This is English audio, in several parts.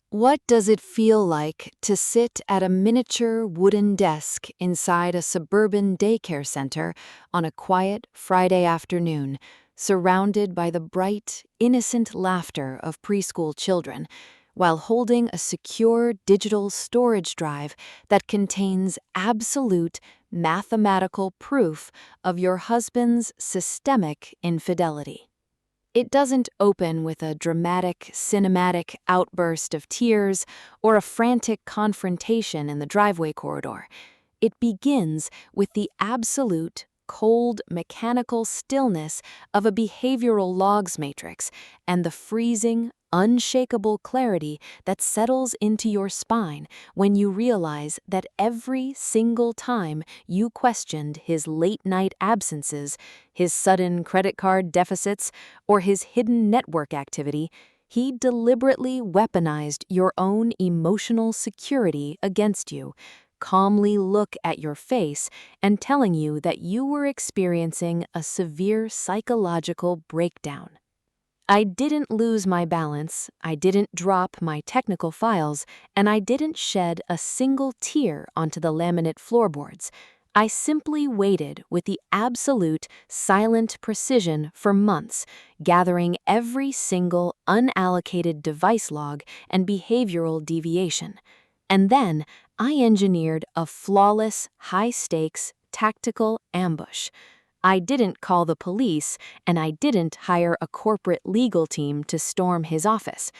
What does it feel like to sit at a miniature wooden desk inside a suburban daycare center on a quiet Friday afternoon, surrounded by the bright, innocent laughter of preschool children, while holding a secure digital storage drive that contains absolute mathematical proof of your husband's systemic infidelity? It doesn't open with a dramatic, cinematic outburst of tears or a frantic confrontation in the driveway corridor. It begins with the absolute, cold, mechanical stillness of a behavioral logs matrix and the freezing, unshakable clarity that settles into your spine when you realize that every single time you questioned his late-night absences, his sudden credit card deficits, or his hidden network activity, he deliberately weaponized your own emotional security against you, calmly look at your face and telling you that you were experiencing a severe psychological breakdown. I didn't lose my balance, I didn't drop my technical files, and I didn't shed a single tear onto the laminate floorboards. I simply waited with the absolute, silent precision for months, gathering every single unallocated device log and behavioral deviation. And then I engineered a flawless, high-stakes, tactical ambush. I didn't call the police, and I didn't hire a corporate legal team to storm his office.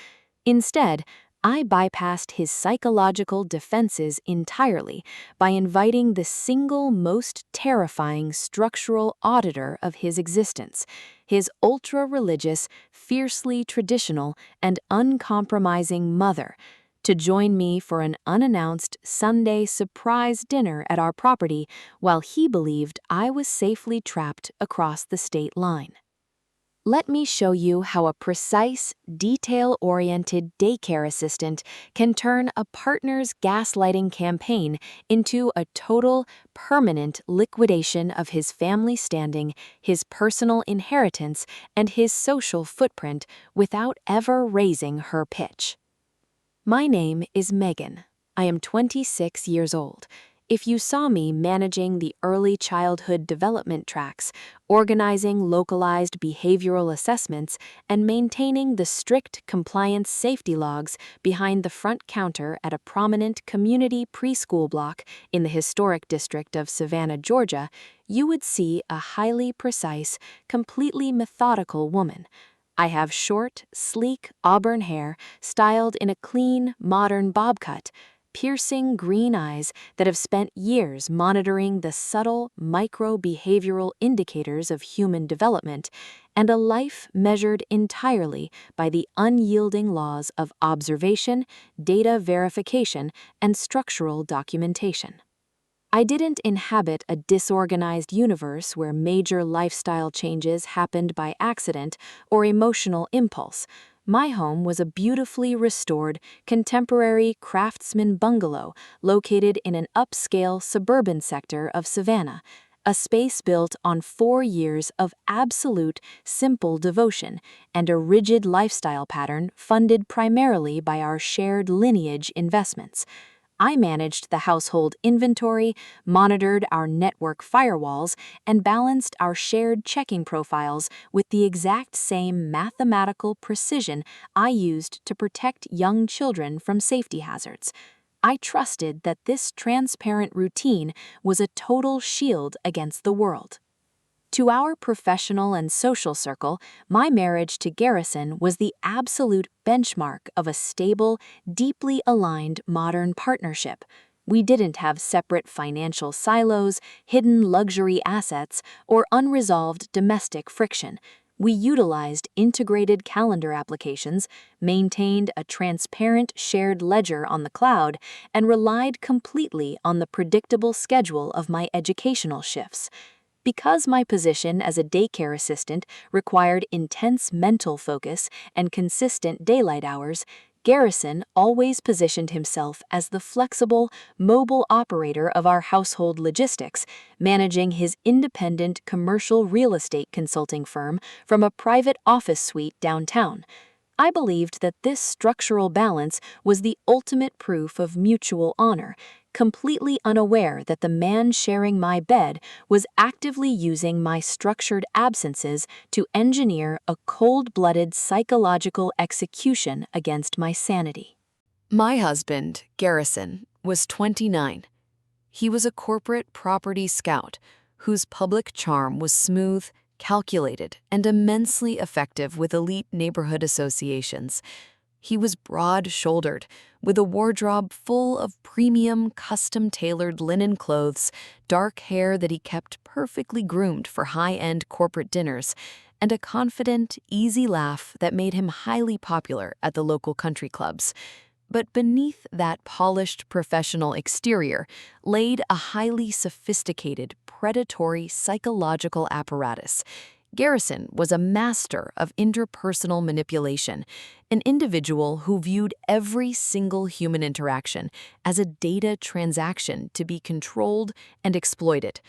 Instead, I bypassed his psychological defenses entirely by inviting the single most terrifying structural auditor of his existence, his ultra-religious, fiercely traditional, and uncompromising mother, to join me for an unannounced Sunday surprise dinner at our property while he believed I was safely trapped across the state line. Let me show you how a precise, detail-oriented daycare assistant can turn a partner's gaslighting campaign into a total, permanent liquidation of his family standing, his personal inheritance, and his social footprint without ever raising her pitch. My name is Megan. I am 26 years old. If you saw me managing the early childhood development tracks, organizing localized behavioral assessments, and maintaining the strict compliance safety logs behind the front counter at a prominent community preschool block in the historic district of Savannah, Georgia, you would see a highly precise, completely methodical woman. I have short, sleek auburn hair styled in a clean, modern bob cut, piercing green eyes that have spent years monitoring the subtle micro-behavioral indicators of human development, and a life measured entirely by the unyielding laws of observation, data verification, and structural documentation. I didn't inhabit a disorganized universe where major lifestyle changes happened by accident or emotional impulse. My home was a beautifully restored, contemporary craftsman bungalow located in an upscale suburban sector of Savannah, a space built on 4 years of absolute, simple devotion and a rigid lifestyle pattern funded primarily by our shared lineage investments. I managed the household inventory, monitored our network firewalls, and balanced our shared checking profiles with the exact same mathematical precision I used to protect young children from safety hazards. I trusted that this transparent routine was a total shield against the world. To our professional and social circle, my marriage to Garrison was the absolute benchmark of a stable, deeply aligned modern partnership. We didn't have separate financial silos, hidden luxury assets, or unresolved domestic friction. We utilized integrated calendar applications, maintained a transparent shared ledger on the cloud, and relied completely on the predictable schedule of my educational shifts. Because my position as a daycare assistant required intense mental focus and consistent daylight hours, Garrison always positioned himself as the flexible, mobile operator of our household logistics, managing his independent commercial real estate consulting firm from a private office suite downtown. I believed that this structural balance was the ultimate proof of mutual honor, completely unaware that the man sharing my bed was actively using my structured absences to engineer a cold-blooded psychological execution against my sanity. My husband, Garrison, was 29. He was a corporate property scout whose public charm was smooth, calculated, and immensely effective with elite neighborhood associations. He was broad-shouldered, with a wardrobe full of premium, custom-tailored linen clothes, dark hair that he kept perfectly groomed for high-end corporate dinners, and a confident, easy laugh that made him highly popular at the local country clubs. But beneath that polished professional exterior laid a highly sophisticated, predatory psychological apparatus. Garrison was a master of interpersonal manipulation, an individual who viewed every single human interaction as a data transaction to be controlled and exploited.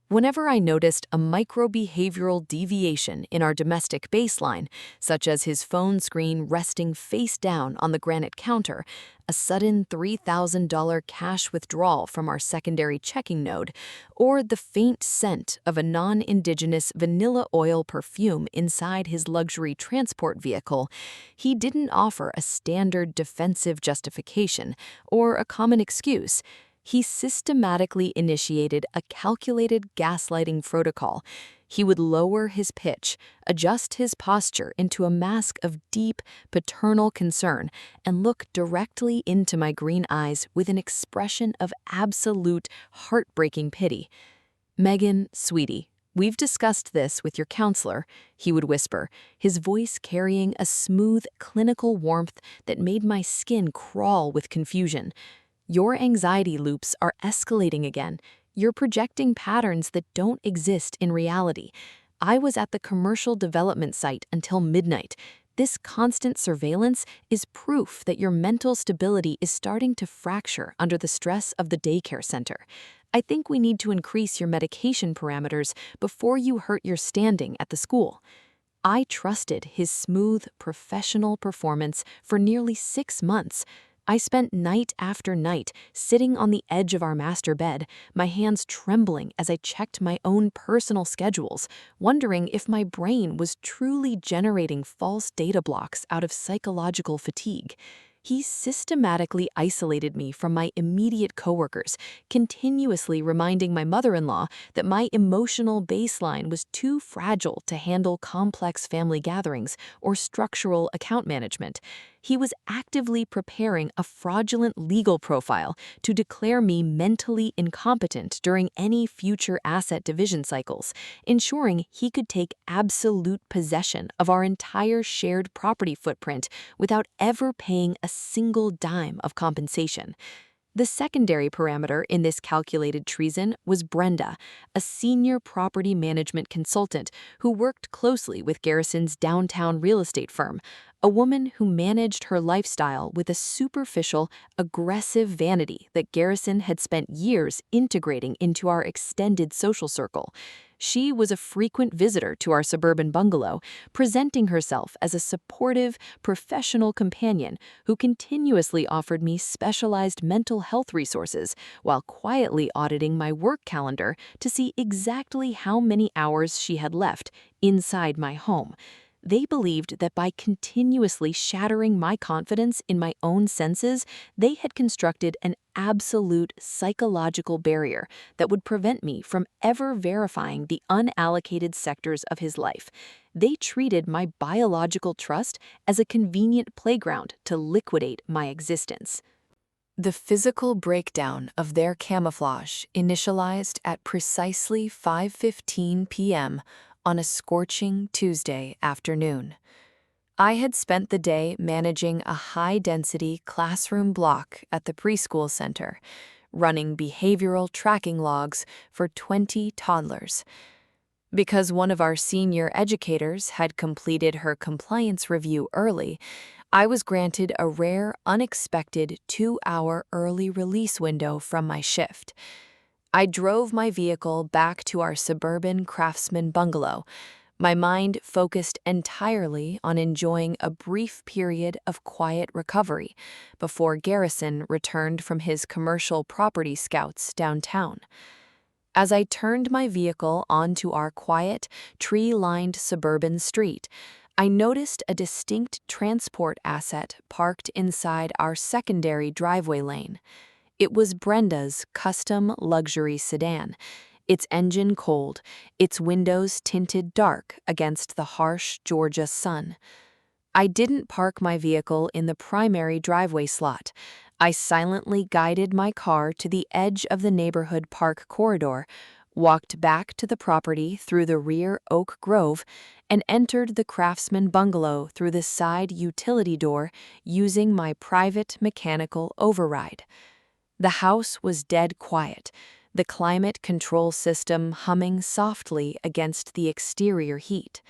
Whenever I noticed a micro-behavioral deviation in our domestic baseline, such as his phone screen resting face down on the granite counter, a sudden $3,000 cash withdrawal from our secondary checking node, or the faint scent of a non-indigenous vanilla oil perfume inside his luxury transport vehicle, he didn't offer a standard defensive justification or a common excuse. He systematically initiated a calculated gaslighting protocol. He would lower his pitch, adjust his posture into a mask of deep, paternal concern, and look directly into my green eyes with an expression of absolute, heartbreaking pity. "Megan, sweetie, we've discussed this with your counselor," he would whisper, his voice carrying a smooth, clinical warmth that made my skin crawl with confusion. "Your anxiety loops are escalating again. You're projecting patterns that don't exist in reality. I was at the commercial development site until midnight. This constant surveillance is proof that your mental stability is starting to fracture under the stress of the daycare center. I think we need to increase your medication parameters before you hurt your standing at the school." I trusted his smooth, professional performance for nearly 6 months. I spent night after night sitting on the edge of our master bed, my hands trembling as I checked my own personal schedules, wondering if my brain was truly generating false data blocks out of psychological fatigue. He systematically isolated me from my immediate coworkers, continuously reminding my mother-in-law that my emotional baseline was too fragile to handle complex family gatherings or structural account management. He was actively preparing a fraudulent legal profile to declare me mentally incompetent during any future asset division cycles, ensuring he could take absolute possession of our entire shared property footprint without ever paying a single dime of compensation. The secondary parameter in this calculated treason was Brenda, a senior property management consultant who worked closely with Garrison's downtown real estate firm, a woman who managed her lifestyle with a superficial, aggressive vanity that Garrison had spent years integrating into our extended social circle. She was a frequent visitor to our suburban bungalow, presenting herself as a supportive, professional companion who continuously offered me specialized mental health resources while quietly auditing my work calendar to see exactly how many hours she had left inside my home. They believed that by continuously shattering my confidence in my own senses, they had constructed an absolute psychological barrier that would prevent me from ever verifying the unallocated sectors of his life. They treated my biological trust as a convenient playground to liquidate my existence. The physical breakdown of their camouflage initialized at precisely 5:15 p.m. on a scorching Tuesday afternoon. I had spent the day managing a high-density classroom block at the preschool center, running behavioral tracking logs for 20 toddlers. Because one of our senior educators had completed her compliance review early, I was granted a rare, unexpected 2-hour early release window from my shift. I drove my vehicle back to our suburban craftsman bungalow, my mind focused entirely on enjoying a brief period of quiet recovery before Garrison returned from his commercial property scouts downtown. As I turned my vehicle onto our quiet, tree-lined suburban street, I noticed a distinct transport asset parked inside our secondary driveway lane. It was Brenda's custom luxury sedan, its engine cold, its windows tinted dark against the harsh Georgia sun. I didn't park my vehicle in the primary driveway slot. I silently guided my car to the edge of the neighborhood park corridor, walked back to the property through the rear oak grove, and entered the Craftsman bungalow through the side utility door using my private mechanical override. The house was dead quiet, the climate control system humming softly against the exterior heat.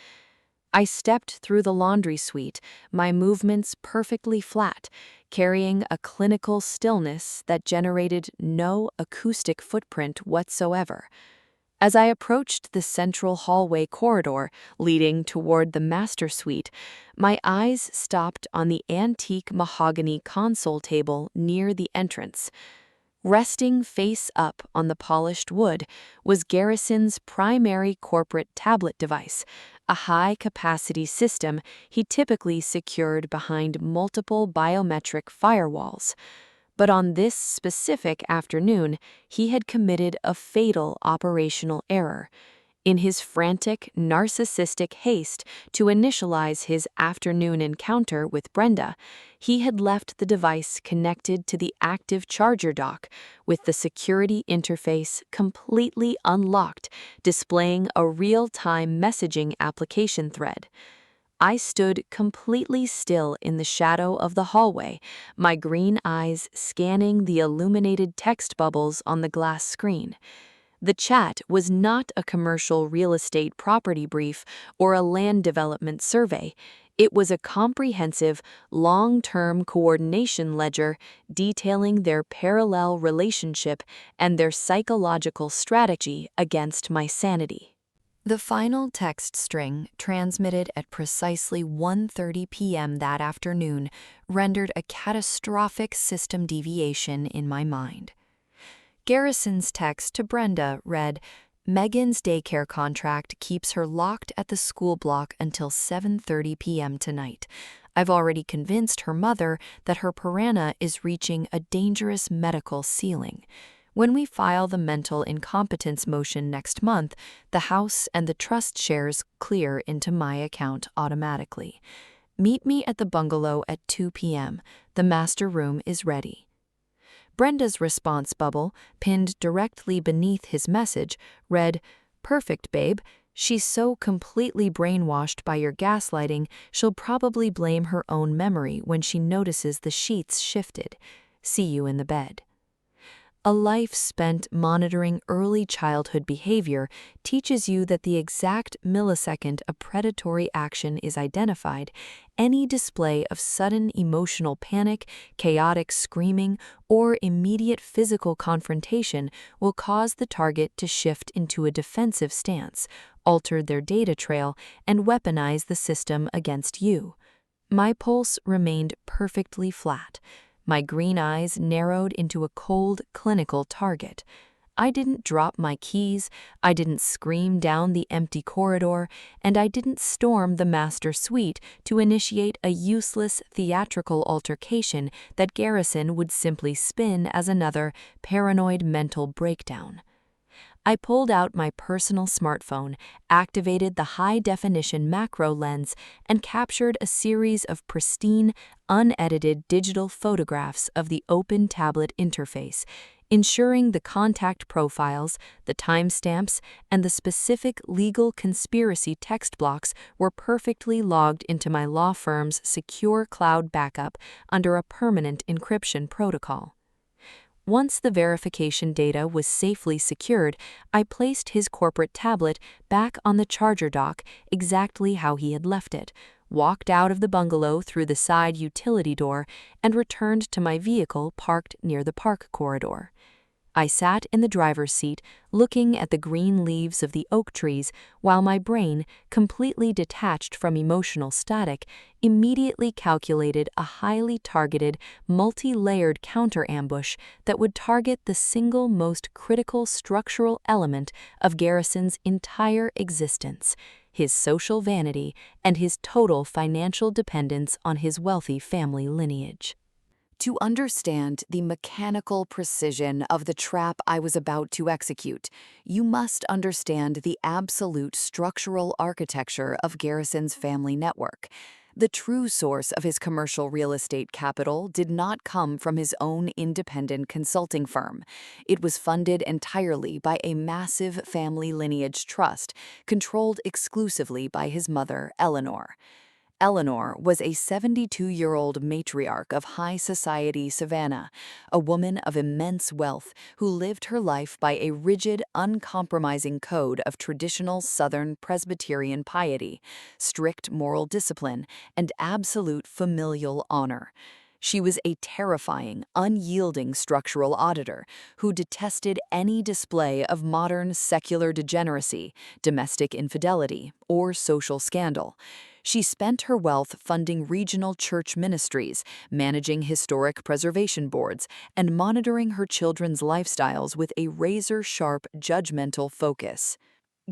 I stepped through the laundry suite, my movements perfectly flat, carrying a clinical stillness that generated no acoustic footprint whatsoever. As I approached the central hallway corridor leading toward the master suite, my eyes stopped on the antique mahogany console table near the entrance. Resting face up on the polished wood was Garrison's primary corporate tablet device, a high-capacity system he typically secured behind multiple biometric firewalls. But on this specific afternoon, he had committed a fatal operational error. In his frantic, narcissistic haste to initialize his afternoon encounter with Brenda, he had left the device connected to the active charger dock, with the security interface completely unlocked, displaying a real-time messaging application thread. I stood completely still in the shadow of the hallway, my green eyes scanning the illuminated text bubbles on the glass screen. The chat was not a commercial real estate property brief or a land development survey. It was a comprehensive, long-term coordination ledger detailing their parallel relationship and their psychological strategy against my sanity. The final text string, transmitted at precisely 1:30 p.m. that afternoon, rendered a catastrophic system deviation in my mind. Garrison's text to Brenda read, "Megan's daycare contract keeps her locked at the school block until 7:30 p.m. tonight. I've already convinced her mother that her piranha is reaching a dangerous medical ceiling. When we file the mental incompetence motion next month, the house and the trust shares clear into my account automatically. Meet me at the bungalow at 2 p.m. The master room is ready." Brenda's response bubble, pinned directly beneath his message, read, "Perfect, babe. She's so completely brainwashed by your gaslighting, she'll probably blame her own memory when she notices the sheets shifted. See you in the bed." A life spent monitoring early childhood behavior teaches you that the exact millisecond a predatory action is identified, any display of sudden emotional panic, chaotic screaming, or immediate physical confrontation will cause the target to shift into a defensive stance, alter their data trail, and weaponize the system against you. My pulse remained perfectly flat. My green eyes narrowed into a cold, clinical target. I didn't drop my keys, I didn't scream down the empty corridor, and I didn't storm the master suite to initiate a useless theatrical altercation that Garrison would simply spin as another paranoid mental breakdown. I pulled out my personal smartphone, activated the high-definition macro lens, and captured a series of pristine, unedited digital photographs of the open tablet interface, ensuring the contact profiles, the timestamps, and the specific legal conspiracy text blocks were perfectly logged into my law firm's secure cloud backup under a permanent encryption protocol. Once the verification data was safely secured, I placed his corporate tablet back on the charger dock exactly how he had left it, walked out of the bungalow through the side utility door, and returned to my vehicle parked near the park corridor. I sat in the driver's seat, looking at the green leaves of the oak trees, while my brain, completely detached from emotional static, immediately calculated a highly targeted, multi-layered counter-ambush that would target the single most critical structural element of Garrison's entire existence: his social vanity and his total financial dependence on his wealthy family lineage. To understand the mechanical precision of the trap I was about to execute, you must understand the absolute structural architecture of Garrison's family network. The true source of his commercial real estate capital did not come from his own independent consulting firm. It was funded entirely by a massive family lineage trust, controlled exclusively by his mother, Eleanor. Eleanor was a 72-year-old matriarch of high society Savannah, a woman of immense wealth who lived her life by a rigid, uncompromising code of traditional Southern Presbyterian piety, strict moral discipline, and absolute familial honor. She was a terrifying, unyielding structural auditor who detested any display of modern secular degeneracy, domestic infidelity, or social scandal. She spent her wealth funding regional church ministries, managing historic preservation boards, and monitoring her children's lifestyles with a razor-sharp, judgmental focus.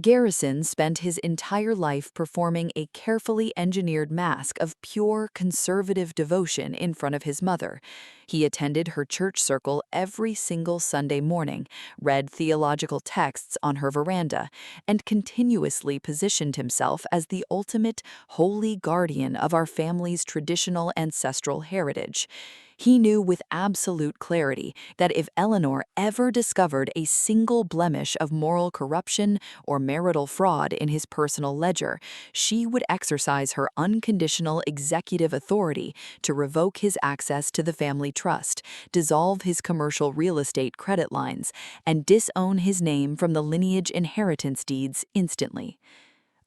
Garrison spent his entire life performing a carefully engineered mask of pure conservative devotion in front of his mother. He attended her church circle every single Sunday morning, read theological texts on her veranda, and continuously positioned himself as the ultimate holy guardian of our family's traditional ancestral heritage. He knew with absolute clarity that if Eleanor ever discovered a single blemish of moral corruption or marital fraud in his personal ledger, she would exercise her unconditional executive authority to revoke his access to the family trust, dissolve his commercial real estate credit lines, and disown his name from the lineage inheritance deeds instantly.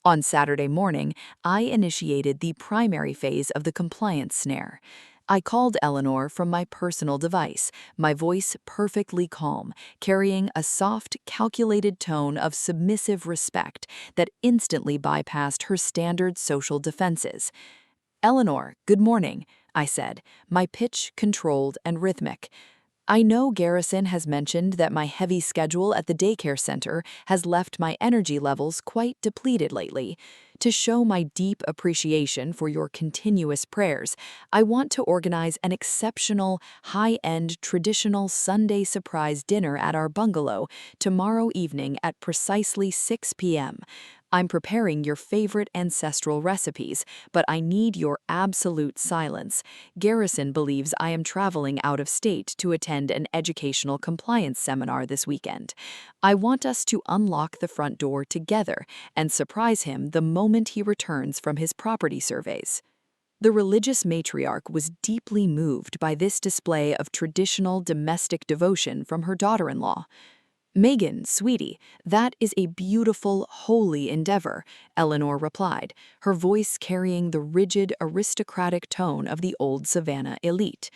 On Saturday morning, I initiated the primary phase of the compliance snare. I called Eleanor from my personal device, my voice perfectly calm, carrying a soft, calculated tone of submissive respect that instantly bypassed her standard social defenses. "Eleanor, good morning," I said, my pitch controlled and rhythmic. "I know Garrison has mentioned that my heavy schedule at the daycare center has left my energy levels quite depleted lately. To show my deep appreciation for your continuous prayers, I want to organize an exceptional, high-end, traditional Sunday surprise dinner at our bungalow tomorrow evening at precisely 6 p.m. I'm preparing your favorite ancestral recipes, but I need your absolute silence. Garrison believes I am traveling out of state to attend an educational compliance seminar this weekend. I want us to unlock the front door together and surprise him the moment he returns from his property surveys." The religious matriarch was deeply moved by this display of traditional domestic devotion from her daughter-in-law. "Megan, sweetie, that is a beautiful, holy endeavor," Eleanor replied, her voice carrying the rigid, aristocratic tone of the old Savannah elite.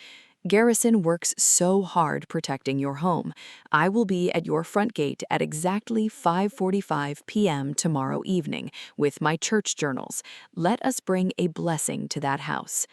"Garrison works so hard protecting your home. I will be at your front gate at exactly 5:45 p.m. tomorrow evening with my church journals. Let us bring a blessing to that house."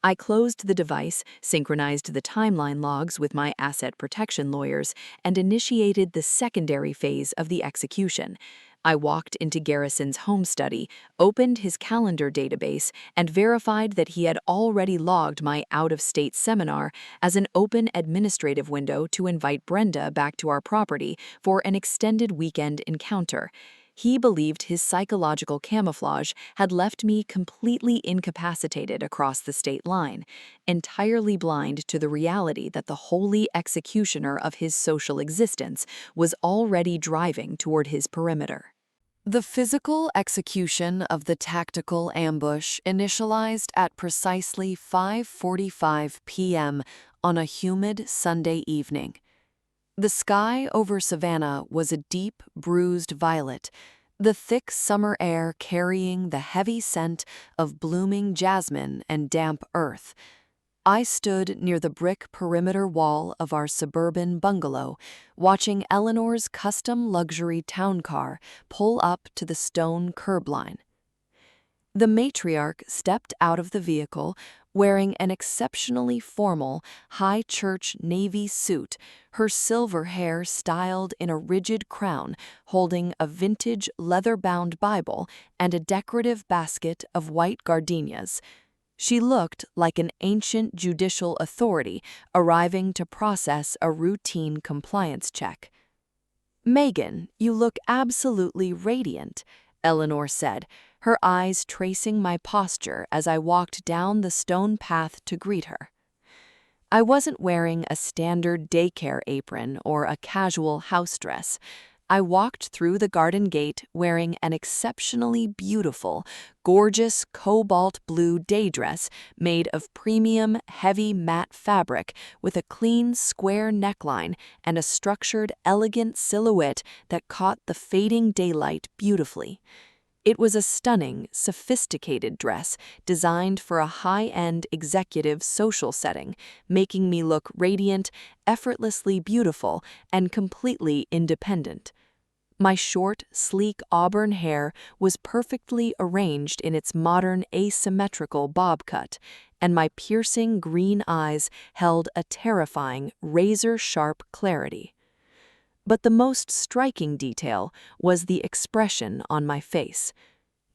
I closed the device, synchronized the timeline logs with my asset protection lawyers, and initiated the secondary phase of the execution. I walked into Garrison's home study, opened his calendar database, and verified that he had already logged my out-of-state seminar as an open administrative window to invite Brenda back to our property for an extended weekend encounter. He believed his psychological camouflage had left me completely incapacitated across the state line, entirely blind to the reality that the holy executioner of his social existence was already driving toward his perimeter. The physical execution of the tactical ambush initialized at precisely 5:45 p.m. on a humid Sunday evening. The sky over Savannah was a deep, bruised violet, the thick summer air carrying the heavy scent of blooming jasmine and damp earth. I stood near the brick perimeter wall of our suburban bungalow, watching Eleanor's custom luxury town car pull up to the stone curb line. The matriarch stepped out of the vehicle wearing an exceptionally formal, high church navy suit, her silver hair styled in a rigid crown, holding a vintage leather-bound Bible and a decorative basket of white gardenias. She looked like an ancient judicial authority arriving to process a routine compliance check. "Megan, you look absolutely radiant," Eleanor said, her eyes tracing my posture as I walked down the stone path to greet her. I wasn't wearing a standard daycare apron or a casual house dress. I walked through the garden gate wearing an exceptionally beautiful, gorgeous cobalt blue day dress made of premium, heavy matte fabric with a clean, square neckline and a structured, elegant silhouette that caught the fading daylight beautifully. It was a stunning, sophisticated dress designed for a high-end executive social setting, making me look radiant, effortlessly beautiful, and completely independent. My short, sleek auburn hair was perfectly arranged in its modern asymmetrical bob cut, and my piercing green eyes held a terrifying, razor-sharp clarity. But the most striking detail was the expression on my face.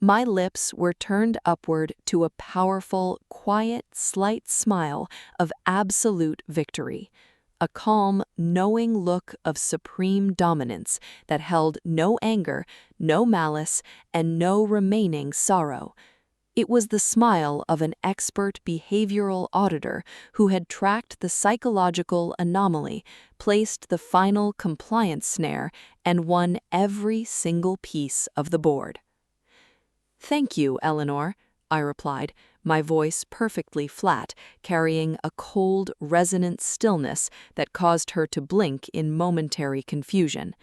My lips were turned upward to a powerful, quiet, slight smile of absolute victory. A calm, knowing look of supreme dominance that held no anger, no malice, and no remaining sorrow. It was the smile of an expert behavioral auditor who had tracked the psychological anomaly, placed the final compliance snare, and won every single piece of the board. "Thank you, Eleanor," I replied, my voice perfectly flat, carrying a cold, resonant stillness that caused her to blink in momentary confusion.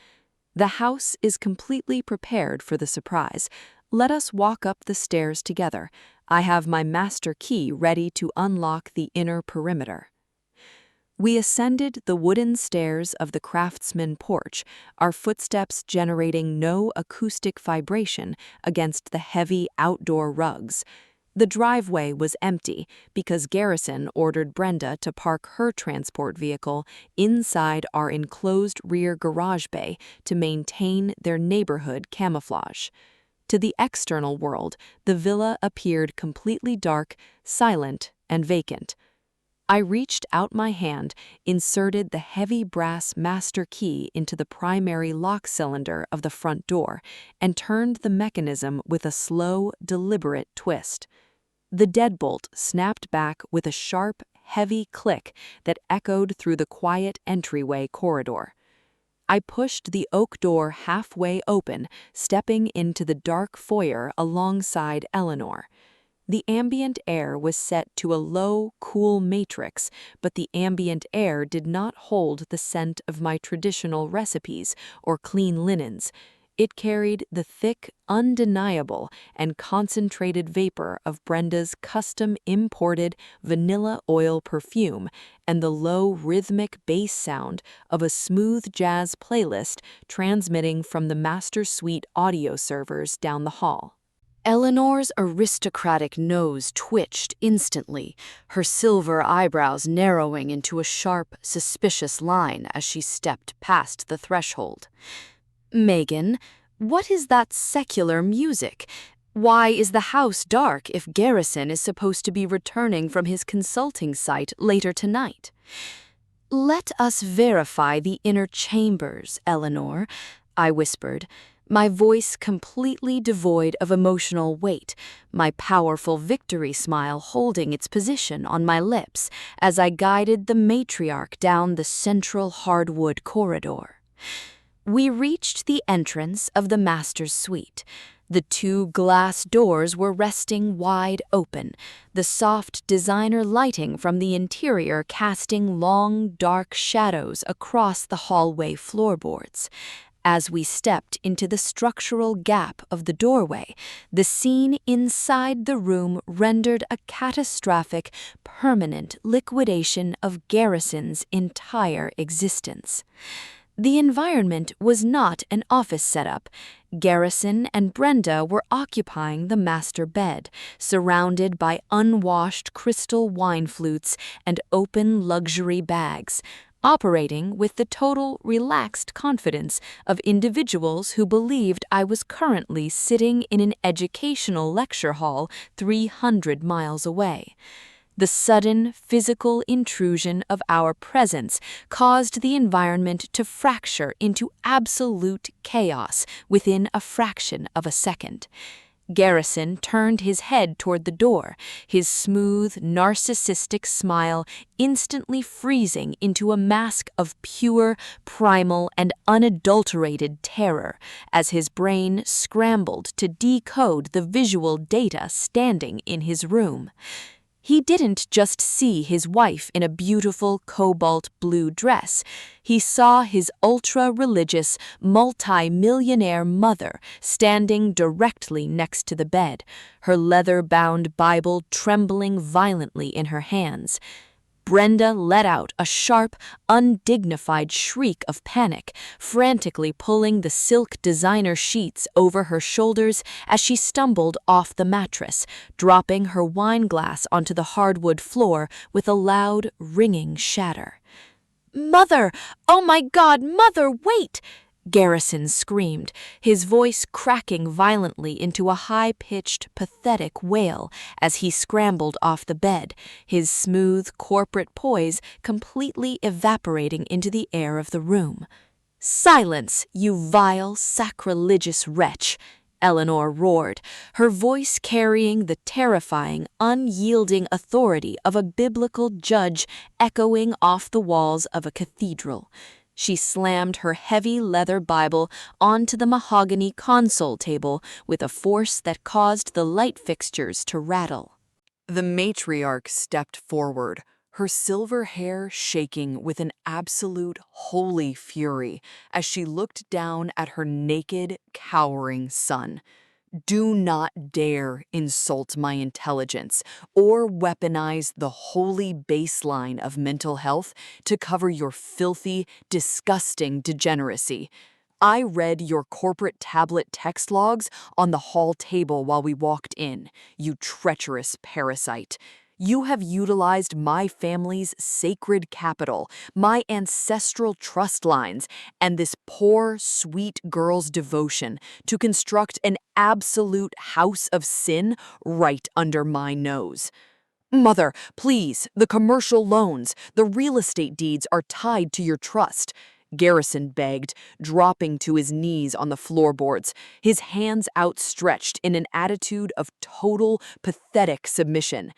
"The house is completely prepared for the surprise. Let us walk up the stairs together. I have my master key ready to unlock the inner perimeter." We ascended the wooden stairs of the craftsman porch, our footsteps generating no acoustic vibration against the heavy outdoor rugs. The driveway was empty because Garrison ordered Brenda to park her transport vehicle inside our enclosed rear garage bay to maintain their neighborhood camouflage. To the external world, the villa appeared completely dark, silent, and vacant. I reached out my hand, inserted the heavy brass master key into the primary lock cylinder of the front door, and turned the mechanism with a slow, deliberate twist. The deadbolt snapped back with a sharp, heavy click that echoed through the quiet entryway corridor. I pushed the oak door halfway open, stepping into the dark foyer alongside Eleanor. The ambient air was set to a low, cool matrix, but the ambient air did not hold the scent of my traditional recipes or clean linens. It carried the thick, undeniable, and concentrated vapor of Brenda's custom-imported vanilla oil perfume and the low, rhythmic bass sound of a smooth jazz playlist transmitting from the master suite audio servers down the hall. Eleanor's aristocratic nose twitched instantly, her silver eyebrows narrowing into a sharp, suspicious line as she stepped past the threshold. "Megan, what is that secular music? Why is the house dark if Garrison is supposed to be returning from his consulting site later tonight?" "Let us verify the inner chambers, Eleanor," I whispered, my voice completely devoid of emotional weight, my powerful victory smile holding its position on my lips as I guided the matriarch down the central hardwood corridor. We reached the entrance of the master's suite. The two glass doors were resting wide open, the soft designer lighting from the interior casting long, dark shadows across the hallway floorboards. As we stepped into the structural gap of the doorway, the scene inside the room rendered a catastrophic, permanent liquidation of Garrison's entire existence. The environment was not an office setup. Garrison and Brenda were occupying the master bed, surrounded by unwashed crystal wine flutes and open luxury bags, operating with the total relaxed confidence of individuals who believed I was currently sitting in an educational lecture hall 300 miles away. The sudden physical intrusion of our presence caused the environment to fracture into absolute chaos within a fraction of a second. Garrison turned his head toward the door, his smooth, narcissistic smile instantly freezing into a mask of pure, primal, and unadulterated terror as his brain scrambled to decode the visual data standing in his room. He didn't just see his wife in a beautiful cobalt blue dress. He saw his ultra-religious, multi-millionaire mother standing directly next to the bed, her leather-bound Bible trembling violently in her hands. Brenda let out a sharp, undignified shriek of panic, frantically pulling the silk designer sheets over her shoulders as she stumbled off the mattress, dropping her wine glass onto the hardwood floor with a loud, ringing shatter. "Mother! Oh my God, Mother, wait!" Garrison screamed, his voice cracking violently into a high-pitched, pathetic wail as he scrambled off the bed, his smooth, corporate poise completely evaporating into the air of the room. "Silence, you vile, sacrilegious wretch!" Eleanor roared, her voice carrying the terrifying, unyielding authority of a biblical judge echoing off the walls of a cathedral. She slammed her heavy leather Bible onto the mahogany console table with a force that caused the light fixtures to rattle. The matriarch stepped forward, her silver hair shaking with an absolute holy fury as she looked down at her naked, cowering son. "Do not dare insult my intelligence or weaponize the holy baseline of mental health to cover your filthy, disgusting degeneracy. I read your corporate tablet text logs on the hall table while we walked in, you treacherous parasite. You have utilized my family's sacred capital, my ancestral trust lines, and this poor, sweet girl's devotion to construct an absolute house of sin right under my nose. Mother, please, the commercial loans, the real estate deeds are tied to your trust," Garrison begged, dropping to his knees on the floorboards, his hands outstretched in an attitude of total, pathetic submission.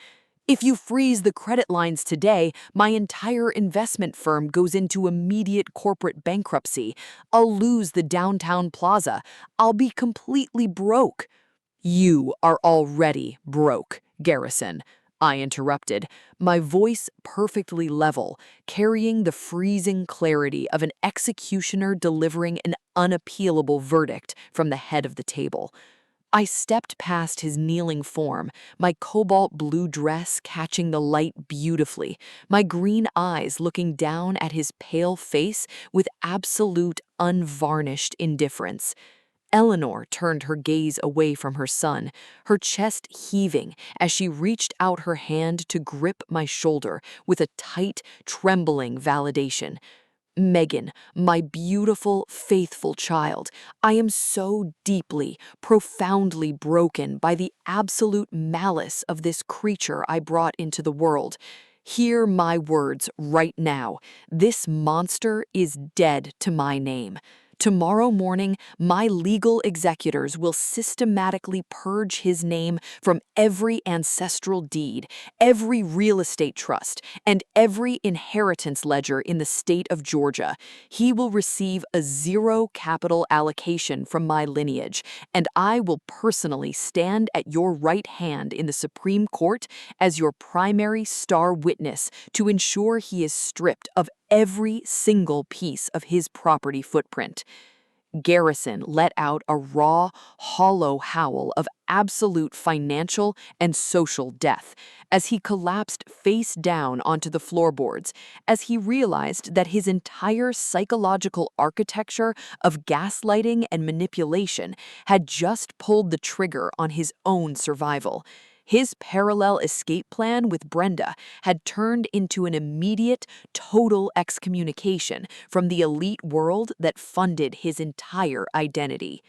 "If you freeze the credit lines today, my entire investment firm goes into immediate corporate bankruptcy. I'll lose the downtown plaza. I'll be completely broke." "You are already broke, Garrison," I interrupted, my voice perfectly level, carrying the freezing clarity of an executioner delivering an unappealable verdict from the head of the table. I stepped past his kneeling form, my cobalt blue dress catching the light beautifully, my green eyes looking down at his pale face with absolute, unvarnished indifference. Eleanor turned her gaze away from her son, her chest heaving as she reached out her hand to grip my shoulder with a tight, trembling validation. "Megan, my beautiful, faithful child, I am so deeply, profoundly broken by the absolute malice of this creature I brought into the world. Hear my words right now. This monster is dead to my name. Tomorrow morning, my legal executors will systematically purge his name from every ancestral deed, every real estate trust, and every inheritance ledger in the state of Georgia. He will receive a zero capital allocation from my lineage, and I will personally stand at your right hand in the Supreme Court as your primary star witness to ensure he is stripped of every single piece of his property footprint." Garrison let out a raw, hollow howl of absolute financial and social death as he collapsed face down onto the floorboards, as he realized that his entire psychological architecture of gaslighting and manipulation had just pulled the trigger on his own survival. His parallel escape plan with Brenda had turned into an immediate, total excommunication from the elite world that funded his entire identity.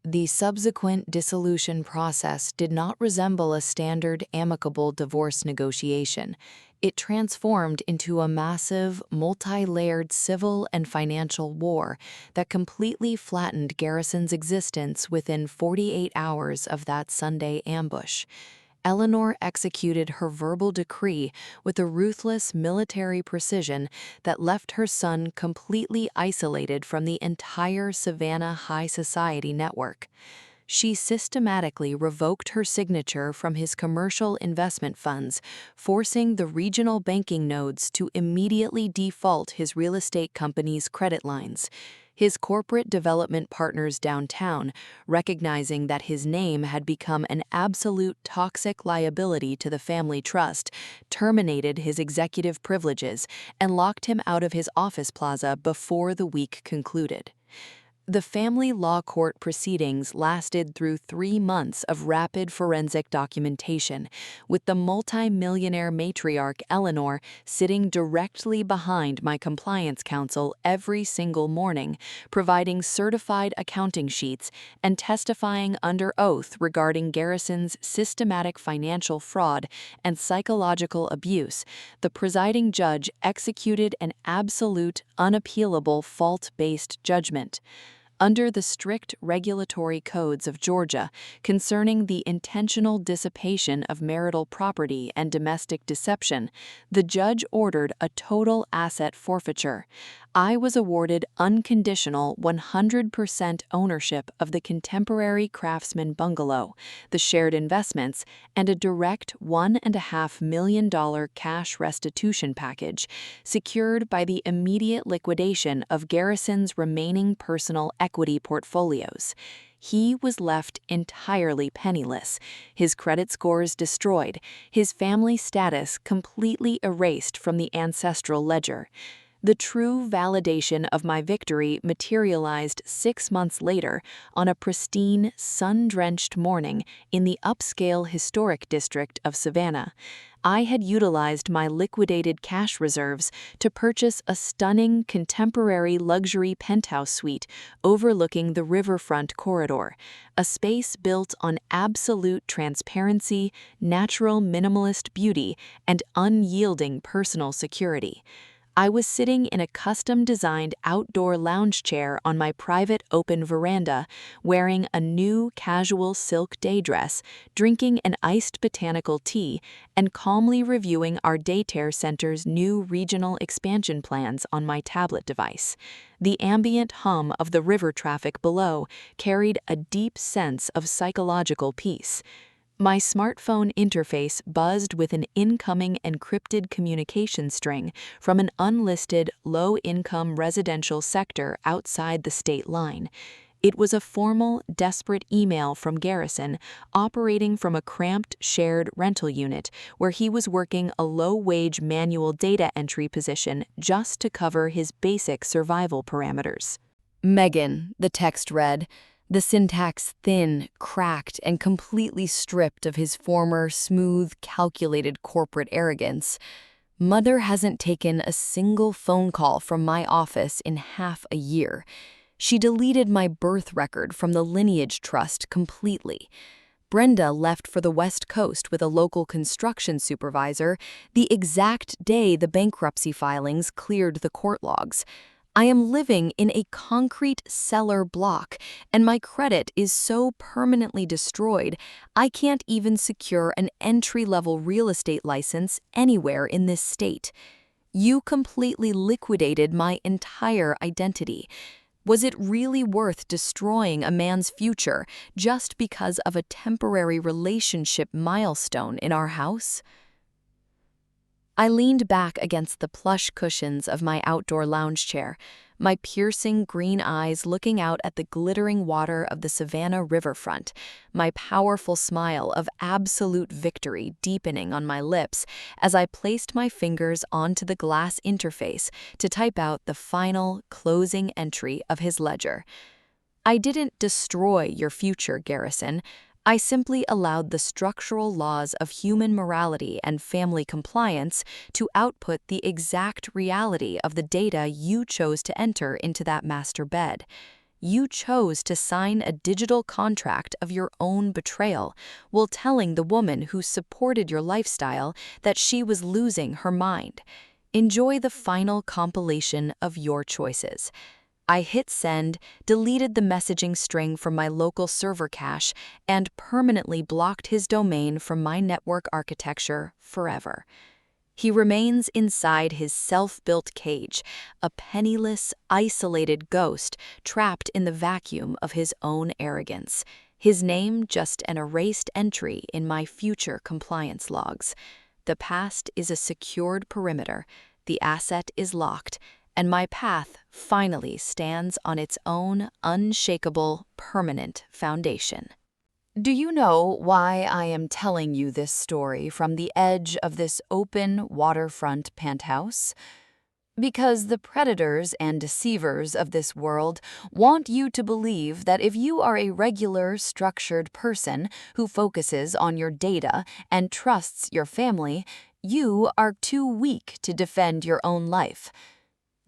The subsequent dissolution process did not resemble a standard amicable divorce negotiation. It transformed into a massive, multi-layered civil and financial war that completely flattened Garrison's existence within 48 hours of that Sunday ambush. Eleanor executed her verbal decree with a ruthless military precision that left her son completely isolated from the entire Savannah high society network. She systematically revoked her signature from his commercial investment funds, forcing the regional banking nodes to immediately default his real estate company's credit lines. His corporate development partners downtown, recognizing that his name had become an absolute toxic liability to the family trust, terminated his executive privileges and locked him out of his office plaza before the week concluded. The family law court proceedings lasted through 3 months of rapid forensic documentation, with the multi-millionaire matriarch Eleanor sitting directly behind my compliance counsel every single morning, providing certified accounting sheets and testifying under oath regarding Garrison's systematic financial fraud and psychological abuse. The presiding judge executed an absolute, unappealable fault-based judgment. Under the strict regulatory codes of Georgia concerning the intentional dissipation of marital property and domestic deception, the judge ordered a total asset forfeiture. I was awarded unconditional 100% ownership of the contemporary craftsman bungalow, the shared investments, and a direct $1.5 million cash restitution package, secured by the immediate liquidation of Garrison's remaining personal equity portfolios. He was left entirely penniless, his credit scores destroyed, his family status completely erased from the ancestral ledger. The true validation of my victory materialized 6 months later on a pristine, sun-drenched morning in the upscale historic district of Savannah. I had utilized my liquidated cash reserves to purchase a stunning, contemporary luxury penthouse suite overlooking the riverfront corridor, a space built on absolute transparency, natural minimalist beauty, and unyielding personal security. I was sitting in a custom-designed outdoor lounge chair on my private open veranda, wearing a new casual silk day dress, drinking an iced botanical tea, and calmly reviewing our daycare center's new regional expansion plans on my tablet device. The ambient hum of the river traffic below carried a deep sense of psychological peace. My smartphone interface buzzed with an incoming encrypted communication string from an unlisted, low-income residential sector outside the state line. It was a formal, desperate email from Garrison, operating from a cramped, shared rental unit where he was working a low-wage manual data entry position just to cover his basic survival parameters. Megan, the text read, the syntax thin, cracked, and completely stripped of his former smooth, calculated corporate arrogance. Mother hasn't taken a single phone call from my office in half a year. She deleted my birth record from the lineage trust completely. Brenda left for the West Coast with a local construction supervisor the exact day the bankruptcy filings cleared the court logs. I am living in a concrete cellar block, and my credit is so permanently destroyed, I can't even secure an entry-level real estate license anywhere in this state. You completely liquidated my entire identity. Was it really worth destroying a man's future just because of a temporary relationship milestone in our house? I leaned back against the plush cushions of my outdoor lounge chair, my piercing green eyes looking out at the glittering water of the Savannah riverfront, my powerful smile of absolute victory deepening on my lips as I placed my fingers onto the glass interface to type out the final, closing entry of his ledger. I didn't destroy your future, Garrison. I simply allowed the structural laws of human morality and family compliance to output the exact reality of the data you chose to enter into that master bed. You chose to sign a digital contract of your own betrayal while telling the woman who supported your lifestyle that she was losing her mind. Enjoy the final compilation of your choices. I hit send, deleted the messaging string from my local server cache, and permanently blocked his domain from my network architecture forever. He remains inside his self-built cage, a penniless, isolated ghost trapped in the vacuum of his own arrogance. His name just an erased entry in my future compliance logs. The past is a secured perimeter, the asset is locked, and my path finally stands on its own unshakable, permanent foundation. Do you know why I am telling you this story from the edge of this open waterfront penthouse? Because the predators and deceivers of this world want you to believe that if you are a regular, structured person who focuses on your data and trusts your family, you are too weak to defend your own life.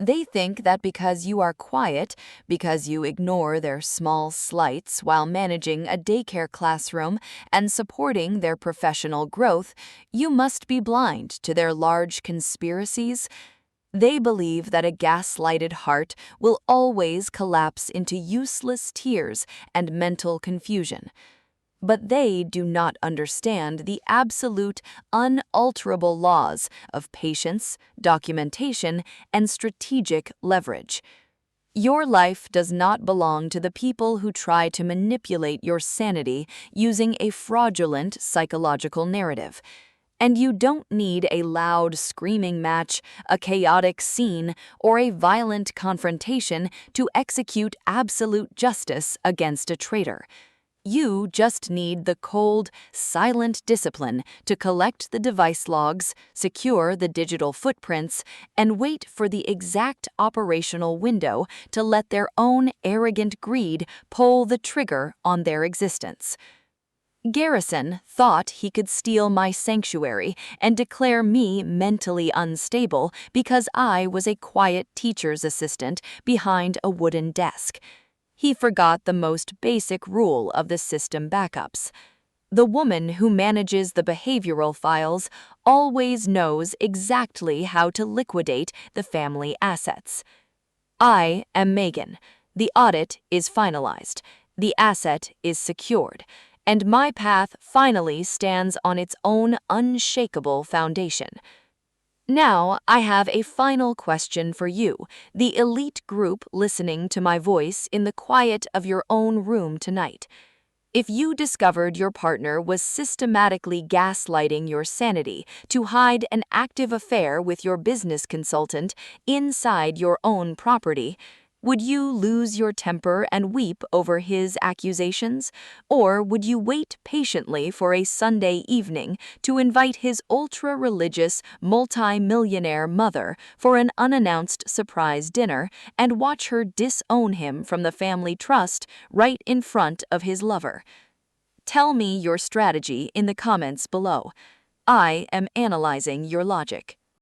They think that because you are quiet, because you ignore their small slights while managing a daycare classroom and supporting their professional growth, you must be blind to their large conspiracies. They believe that a gaslighted heart will always collapse into useless tears and mental confusion. But they do not understand the absolute, unalterable laws of patience, documentation, and strategic leverage. Your life does not belong to the people who try to manipulate your sanity using a fraudulent psychological narrative. And you don't need a loud, screaming match, a chaotic scene, or a violent confrontation to execute absolute justice against a traitor. You just need the cold, silent discipline to collect the device logs, secure the digital footprints, and wait for the exact operational window to let their own arrogant greed pull the trigger on their existence. Garrison thought he could steal my sanctuary and declare me mentally unstable because I was a quiet teacher's assistant behind a wooden desk. He forgot the most basic rule of the system backups. The woman who manages the behavioral files always knows exactly how to liquidate the family assets. I am Megan. The audit is finalized. The asset is secured. And my path finally stands on its own unshakable foundation. Now, I have a final question for you, the elite group listening to my voice in the quiet of your own room tonight. If you discovered your partner was systematically gaslighting your sanity to hide an active affair with your business consultant inside your own property, would you lose your temper and weep over his accusations? Or would you wait patiently for a Sunday evening to invite his ultra-religious, multi-millionaire mother for an unannounced surprise dinner and watch her disown him from the family trust right in front of his lover? Tell me your strategy in the comments below. I am analyzing your logic.